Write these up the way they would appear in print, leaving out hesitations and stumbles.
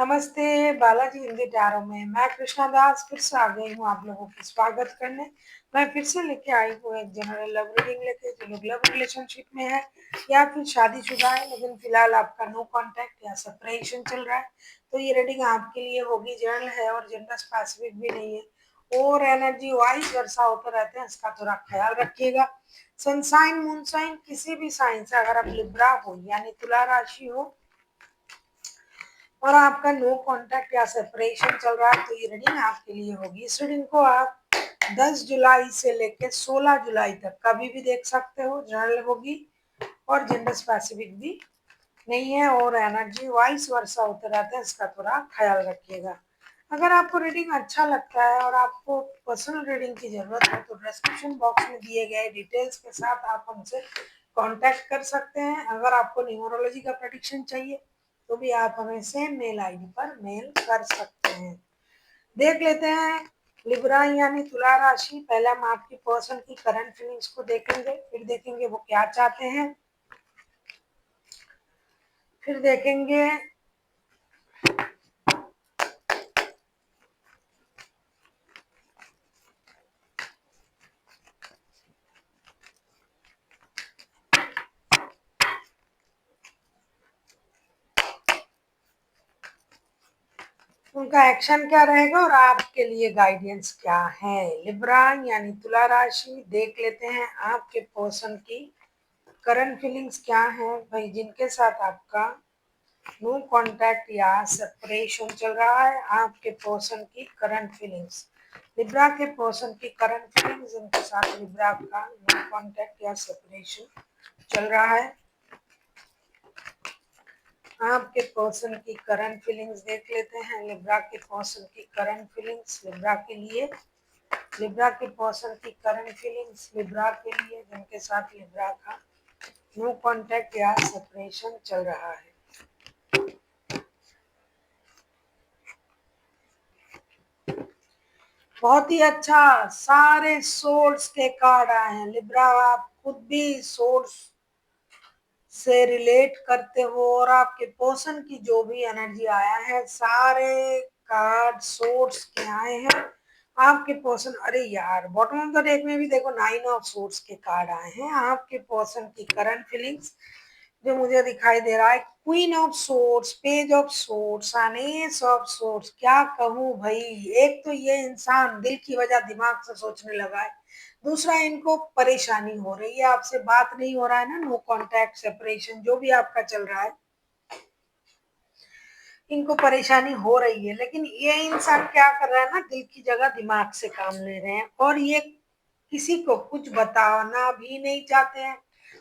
नमस्ते, बालाजी हिंदी टैरो में मैं कृष्णा दास फिर से आ गई हूँ आप लोगों की स्वागत करने। मैं फिर से लेके आई हूँ एक जनरल लव रीडिंग लेके, जो लोग लव रिलेशनशिप में है या फिर शादीशुदा है लेकिन फिलहाल आपका नो कांटेक्ट या सेपरेशन चल रहा है, तो ये रीडिंग आपके लिए होगी। जनरल है और जेंडर स्पेसिफिक भी नहीं है और एनर्जी वाइज वर्षा होते रहते हैं, इसका थोड़ा ख्याल रखिएगा। सनसाइन मूनसाइन किसी भी साइन से अगर आप लिब्रा हो यानी तुला राशि हो और आपका नो कांटेक्ट या सेपरेशन चल रहा है, तो ये रीडिंग आपके लिए होगी। इस रीडिंग को आप 10 जुलाई से लेकर 16 जुलाई तक कभी भी देख सकते हो। जनरल होगी और जेंडर स्पेसिफिक भी नहीं है और एनर्जी वाइस वर्षा होते रहते हैं, इसका थोड़ा ख्याल रखिएगा। अगर आपको रीडिंग अच्छा लगता है और आपको पर्सनल रीडिंग की जरूरत है तो डिस्क्रिप्शन बॉक्स में दिए गए डिटेल्स के साथ आप हमसे कांटेक्ट कर सकते हैं। अगर आपको न्यूमरोलॉजी का प्रेडिक्शन चाहिए तो भी आप हमें सेम मेल आईडी पर मेल कर सकते हैं। देख लेते हैं लिब्रा यानी तुला राशि। पहले हम आपकी पर्सन की करंट फीलिंग्स को देखेंगे, फिर देखेंगे वो क्या चाहते हैं, फिर देखेंगे उनका एक्शन क्या रहेगा और आपके लिए गाइडेंस क्या है। लिब्रा यानी तुला राशि, देख लेते हैं आपके पर्सन की करंट फीलिंग्स क्या है भाई, जिनके साथ आपका नो कांटेक्ट या सेपरेशन चल रहा है। आपके पर्सन की करंट फीलिंग्स, लिब्रा के पर्सन की करंट फीलिंग्स जिनके साथ लिब्रा का नो कांटेक्ट या सेपरेशन चल रहा है। आपके पर्सन की करंट फीलिंग्स देख लेते हैं। लिब्रा के पर्सन की करंट फीलिंग्स लिब्रा के लिए, लिब्रा के पर्सन की करंट फीलिंग्स लिब्रा के लिए जिनके साथ लिब्रा का नो कांटेक्ट या सेपरेशन चल रहा है। बहुत ही अच्छा, सारे सोर्स के कार्ड आए हैं। लिब्रा आप खुद भी सोर्स से रिलेट करते हो और आपके पर्सन की जो भी एनर्जी आया है, सारे कार्ड सोर्स के आए हैं। आपके पर्सन, अरे यार बॉटम ऑफ द डेक में भी देखो 9 ऑफ सोर्स के कार्ड आए हैं। आपके पर्सन की करंट फीलिंग्स जो मुझे दिखाई दे रहा है, queen of source, page of source, S of source. क्या कहूँ भाई, एक तो ये इंसान दिल की वजह दिमाग से सोचने लगा है, दूसरा इनको परेशानी हो रही है, आपसे बात नहीं हो रहा है ना, नो कांटेक्ट सेपरेशन जो भी आपका चल रहा है, इनको परेशानी हो रही है। लेकिन ये इंसान क्या कर रहा है ना, दिल की जगह दिमाग से काम ले रहे हैं और ये किसी को कुछ बताना भी नहीं चाहते हैं।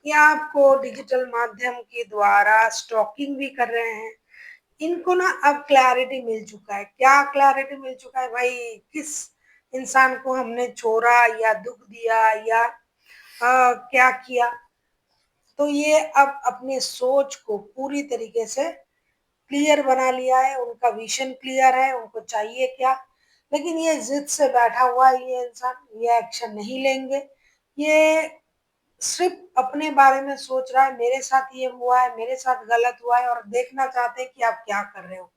ये आपको डिजिटल माध्यम के द्वारा स्टॉकिंग भी कर रहे हैं। इनको ना अब क्लैरिटी मिल चुका है। क्या क्लैरिटी मिल चुका है भाई, किस इंसान को हमने छोड़ा या दुख दिया या क्या किया, तो ये अब अपने सोच को पूरी तरीके से क्लियर बना लिया है। उनका विजन क्लियर है, उनको चाहिए क्या। लेकिन ये जिद से बैठा हुआ है ये इंसान, ये एक्शन नहीं लेंगे। ये सिर्फ अपने बारे में सोच रहा है, मेरे साथ ये हुआ है, मेरे साथ गलत हुआ है, और देखना चाहते हैं कि आप क्या कर रहे हो।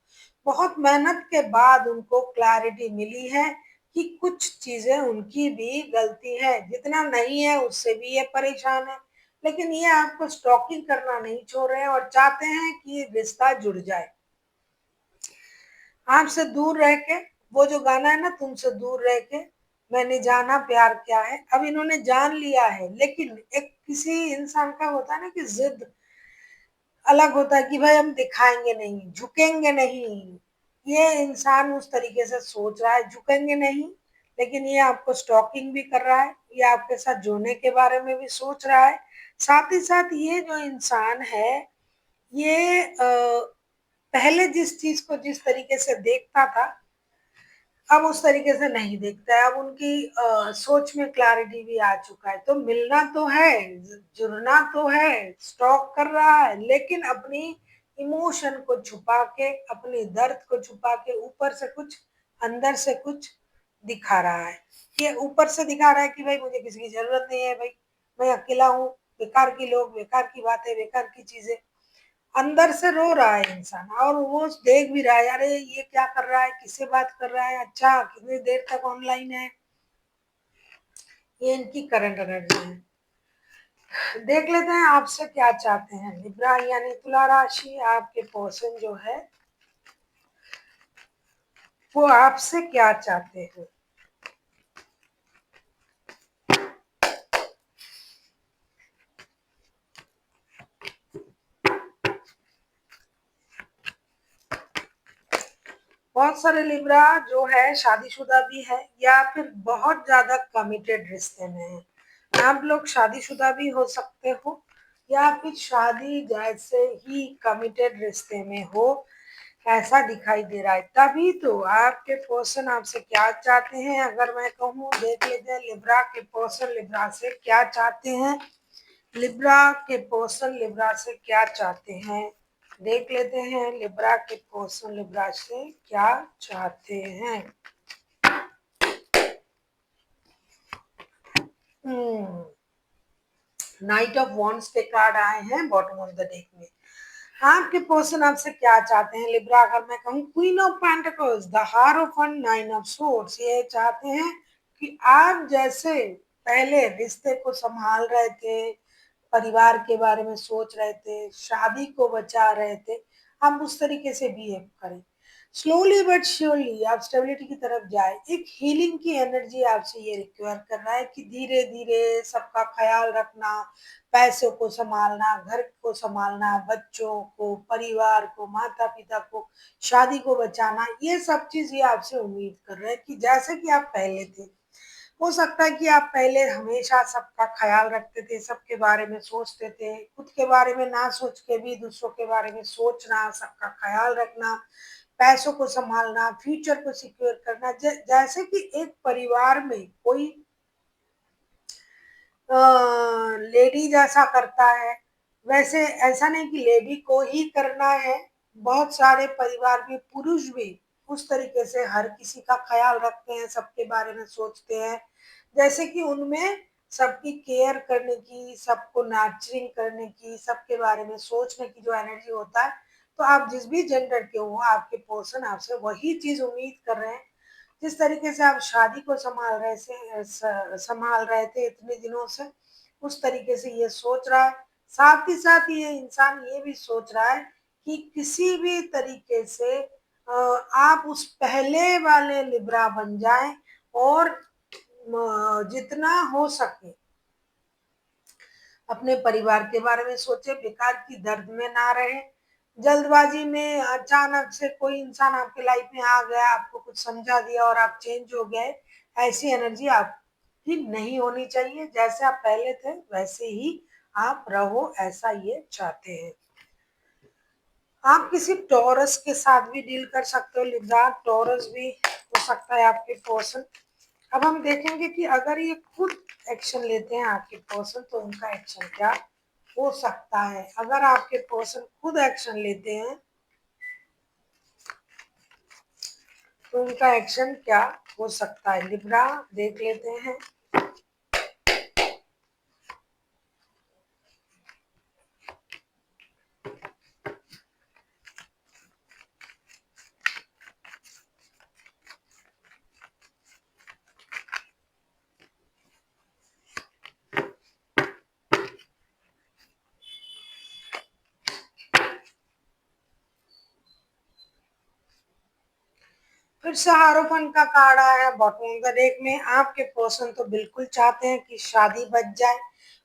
बहुत मेहनत के बाद उनको क्लैरिटी मिली है कि कुछ चीजें उनकी भी गलती है, जितना नहीं है उससे भी ये परेशान है। लेकिन ये आपको स्टॉकिंग करना नहीं छोड़ रहे हैं और चाहते हैं कि रिश्ता जुड़ जाए आपसे दूर रह के। वो जो गाना है ना, तुमसे दूर रह के मैंने जाना प्यार क्या है, अब इन्होंने जान लिया है। लेकिन एक किसी इंसान का होता है ना कि जिद अलग होता है कि भाई हम दिखाएंगे नहीं, झुकेंगे नहीं। ये इंसान उस तरीके से सोच रहा है, झुकेंगे नहीं। लेकिन ये आपको स्टॉकिंग भी कर रहा है, ये आपके साथ जुड़ने के बारे में भी सोच रहा है। साथ ही साथ ये जो इंसान है, ये पहले जिस चीज को जिस तरीके से देखता था, अब उस तरीके से नहीं देखता है। अब उनकी सोच में क्लैरिटी भी आ चुका है। तो मिलना तो है, जुड़ना तो है, स्टॉक कर रहा है, लेकिन अपनी इमोशन को छुपा के, अपने दर्द को छुपा के, ऊपर से कुछ अंदर से कुछ दिखा रहा है। ये ऊपर से दिखा रहा है कि भाई मुझे किसी की जरूरत नहीं है, भाई मैं अकेला हूँ, बेकार की लोग, बेकार की बातें, बेकार की चीजें। अंदर से रो रहा है इंसान और वो देख भी रहा है, अरे ये क्या कर रहा है, किससे बात कर रहा है, अच्छा कितनी देर तक ऑनलाइन है। ये इनकी करंट एनर्जी है। देख लेते हैं आपसे क्या चाहते हैं लिब्रा यानी तुला राशि। आपके पर्सन जो है वो आपसे क्या चाहते हैं। बहुत सारे लिब्रा जो है शादीशुदा भी है या फिर बहुत ज्यादा कमिटेड रिश्ते में है। आप लोग शादीशुदा भी हो सकते हो या फिर शादी जैसे ही कमिटेड रिश्ते में हो, ऐसा दिखाई दे रहा है। तभी तो आपके पर्सन आपसे क्या चाहते हैं, अगर मैं कहूँ देख लेते हैं लिब्रा के पर्सन लिब्रा से क्या चाहते हैं। लिब्रा के पर्सन लिब्रा से क्या चाहते हैं, देख लेते हैं लिब्रा के पर्सन लिब्रा से क्या चाहते हैं। नाइट ऑफ वॉन्ड्स के कार्ड आए हैं बॉटम ऑफ द डेक में। आपके पर्सन आपसे क्या चाहते हैं लिब्रा, अगर मैं कहूँ queen of pentacles, the hierophant, nine of swords, ये चाहते हैं कि आप जैसे पहले रिश्ते को संभाल रहे थे, परिवार के बारे में सोच रहे थे, शादी को बचा रहे थे, आप उस तरीके से बिहेव करें। स्लोली बट श्योरली आप स्टेबिलिटी की तरफ जाए। एक हीलिंग की एनर्जी आपसे ये रिक्वायर कर रहा है कि धीरे धीरे सबका ख्याल रखना, पैसों को संभालना, घर को संभालना, बच्चों को, परिवार को, माता पिता को, शादी को बचाना, ये सब चीज ये आपसे उम्मीद कर रहे हैं कि जैसे कि आप पहले थे। हो सकता है कि आप पहले हमेशा सबका ख्याल रखते थे, सबके बारे में सोचते थे, खुद के बारे में ना सोच के भी दूसरों के बारे में सोचना, सबका ख्याल रखना, पैसों को संभालना, फ्यूचर को सिक्योर करना। जैसे कि एक परिवार में कोई लेडी जैसा करता है, वैसे ऐसा नहीं कि लेडी को ही करना है। बहुत सारे परिवार में पुरुष भी उस तरीके से हर किसी का ख्याल रखते हैं, सबके बारे में सोचते हैं, जैसे कि उनमें सबकी केयर करने की, सबको नर्चरिंग करने की, सबके बारे में सोचने की जो एनर्जी होता है। तो आप जिस भी जेंडर के हो, आपके पर्सन आपसे वही चीज उम्मीद कर रहे हैं। जिस तरीके से आप शादी को संभाल रहे थे इतने दिनों से, उस तरीके से ये सोच रहा है। साथ ही साथ ये इंसान ये भी सोच रहा है कि किसी भी तरीके से आप उस पहले वाले लिब्रा बन जाएं और जितना हो सके अपने परिवार के बारे में सोचे, बेकार की दर्द में ना रहे। जल्दबाजी में अचानक से कोई इंसान आपके लाइफ में आ गया, आपको कुछ समझा दिया और आप चेंज हो गए, ऐसी एनर्जी आपकी नहीं होनी चाहिए। जैसे आप पहले थे वैसे ही आप रहो, ऐसा ये चाहते हैं। आप किसी टॉरस के साथ भी डील कर सकते हो लिब्रा, टॉरस भी हो सकता है आपके पर्सन। अब हम देखेंगे कि अगर ये खुद एक्शन लेते हैं आपके पर्सन तो उनका एक्शन क्या हो सकता है। अगर आपके पर्सन खुद एक्शन लेते हैं तो उनका एक्शन क्या हो सकता है लिब्रा, देख लेते हैं। फिर से हारोपन का कार्ड आया है बॉटम ऑफ द डेक में। आपके पर्सन तो बिल्कुल चाहते हैं कि शादी बच जाए।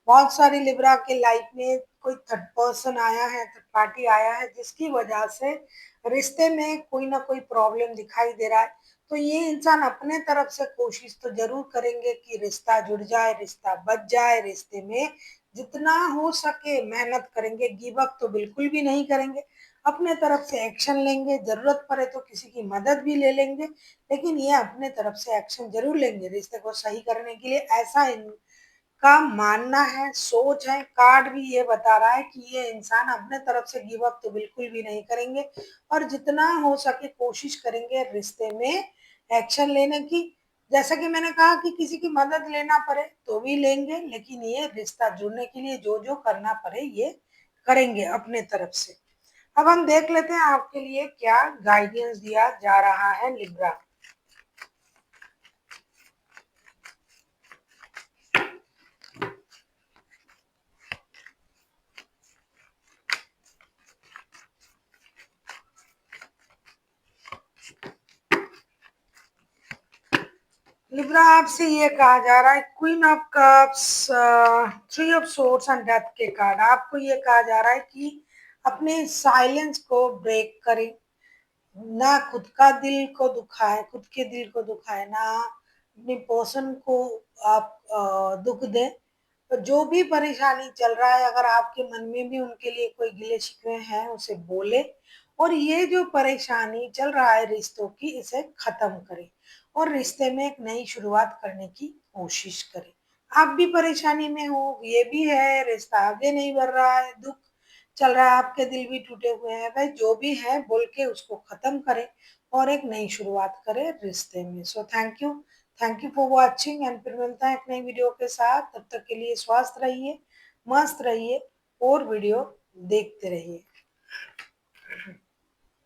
बहुत सारी लिब्रा के लाइफ में कोई थर्ड पर्सन आया है, थर्ड पार्टी आया है, जिसकी वजह से रिश्ते में कोई ना कोई प्रॉब्लम दिखाई दे रहा है। तो ये इंसान अपने तरफ से कोशिश तो जरूर करेंगे कि रिश्ता जुड़ जाए, रिश्ता बच जाए, रिश्ते में जितना हो सके मेहनत करेंगे, गिव अप तो बिल्कुल भी नहीं करेंगे, अपने तरफ से एक्शन लेंगे, जरूरत पड़े तो किसी की मदद भी ले लेंगे, लेकिन ये अपने तरफ से एक्शन जरूर लेंगे रिश्ते को सही करने के लिए, ऐसा इनका मानना है, सोच है। कार्ड भी ये बता रहा है कि ये इंसान अपने तरफ से गिव अप तो बिल्कुल भी नहीं करेंगे और जितना हो सके कोशिश करेंगे रिश्ते में एक्शन लेने की। जैसा कि मैंने कहा कि किसी की मदद लेना पड़े तो भी लेंगे, लेकिन ये रिश्ता जुड़ने के लिए जो जो करना पड़े ये करेंगे अपने तरफ से। अब हम देख लेते हैं आपके लिए क्या गाइडेंस दिया जा रहा है लिब्रा। लिब्रा, आपसे ये कहा जा रहा है queen of cups, three of swords and death के कार्ड। आपको ये कहा जा रहा है कि अपने साइलेंस को ब्रेक करें, ना खुद का दिल को दुखाए, खुद के दिल को दुखाए, ना अपनी पर्सन को आप दुख दें। तो जो भी परेशानी चल रहा है, अगर आपके मन में भी उनके लिए कोई गिले शिकवे हैं, उसे बोले और ये जो परेशानी चल रहा है रिश्तों की, इसे खत्म करें और रिश्ते में एक नई शुरुआत करने की कोशिश करें। आप भी परेशानी में हो, ये भी है, रिश्ता आगे नहीं बढ़ रहा है, दुख चल रहा है, आपके दिल भी टूटे हुए हैं, भाई जो भी है बोल के उसको खत्म करें और एक नई शुरुआत करें रिश्ते में। So thank you for watching and फिर मिलता है एक नई वीडियो के साथ। तब तक के लिए स्वस्थ रहिए, मस्त रहिए और वीडियो देखते रहिए।